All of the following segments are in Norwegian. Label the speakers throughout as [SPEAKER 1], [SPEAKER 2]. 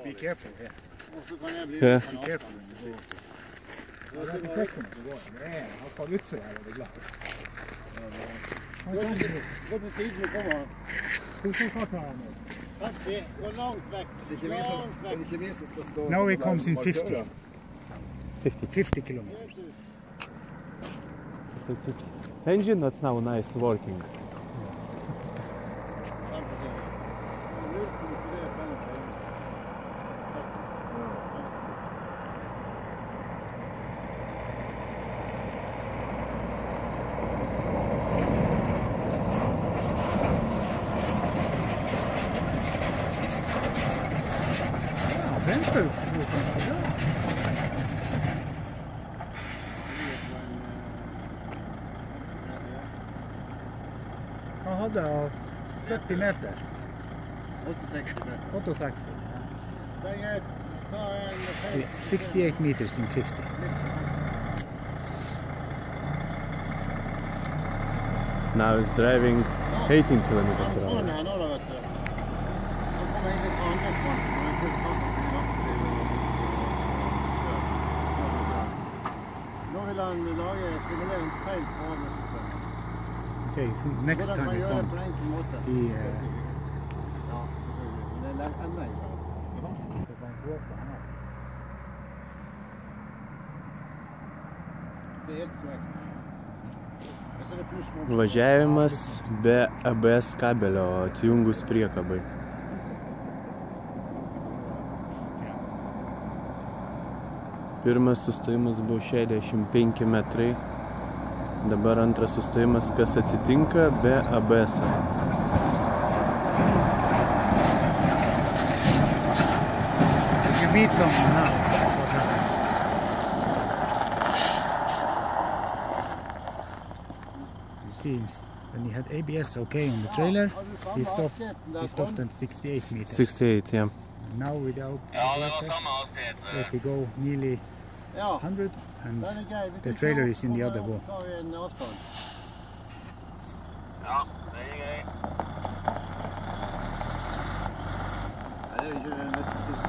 [SPEAKER 1] Be careful, yeah.
[SPEAKER 2] Yeah.
[SPEAKER 1] Be careful. Ja, det er teksten som går. Det er akkurat utfor her, og det er glatt.
[SPEAKER 3] Gå til siden og komme.
[SPEAKER 1] Hvordan fart har han nå?
[SPEAKER 3] 50, gå langt vekk. Det er ikke vi som skal stå.
[SPEAKER 1] Now he comes in 50. 50 kilometers.
[SPEAKER 2] It's engine that's now nice working.
[SPEAKER 1] Han hadde 70 meter.
[SPEAKER 3] 68 meter.
[SPEAKER 1] 68.
[SPEAKER 3] Det er greit. Ta en
[SPEAKER 1] 68 meters in 50.
[SPEAKER 2] Now it's driving 18 kilometers per
[SPEAKER 3] Han
[SPEAKER 2] hour.
[SPEAKER 3] her nå da, vet du. Han kommer egentlig fra andre spansen, og jeg tror ikke sant han skulle Nå vil han simulere en feil på avløssystemet.
[SPEAKER 1] Okay, so next
[SPEAKER 3] Hvordan
[SPEAKER 1] time
[SPEAKER 3] kan
[SPEAKER 1] we
[SPEAKER 3] gjøre det
[SPEAKER 1] come,
[SPEAKER 3] på en enkel måte?
[SPEAKER 1] he
[SPEAKER 3] Ja, men det er enda enklere. Det er helt korrekt. Og så er det pluss
[SPEAKER 2] Važiavimas be ABS kabelio atjungus priekabai. Pirmas sustojimas buvo 65 metrai. Dabar antras sustojimas, kas atsitinka be ABS.
[SPEAKER 1] If you meet someone now, you see, when he had ABS okay on the trailer, he stopped at 68 meters.
[SPEAKER 2] 68, ja.
[SPEAKER 1] Now without ABS, if we go nearly 100 and the trailer is in the other wall.
[SPEAKER 3] tar vi en avstand.
[SPEAKER 4] Ja, det er greit.
[SPEAKER 3] Nei, det er jo ikke en litt sist.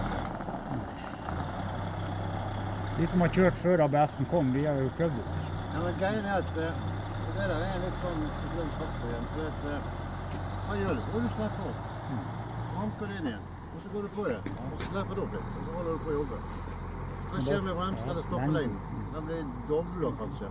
[SPEAKER 1] De som har kjørt før ABS-en kom, de har jo prøvd det.
[SPEAKER 3] Ja, men greien er at det der er litt sånn psykologisk faktor igjen, for at hva gjør du? Du slipper opp. Så hanker du inn igjen, og så går du på igjen, og så slipper du opp litt, og så holder du på å jobbe. Hva skjer med bremsen eller stoppelengden? Den blir doblet kanskje.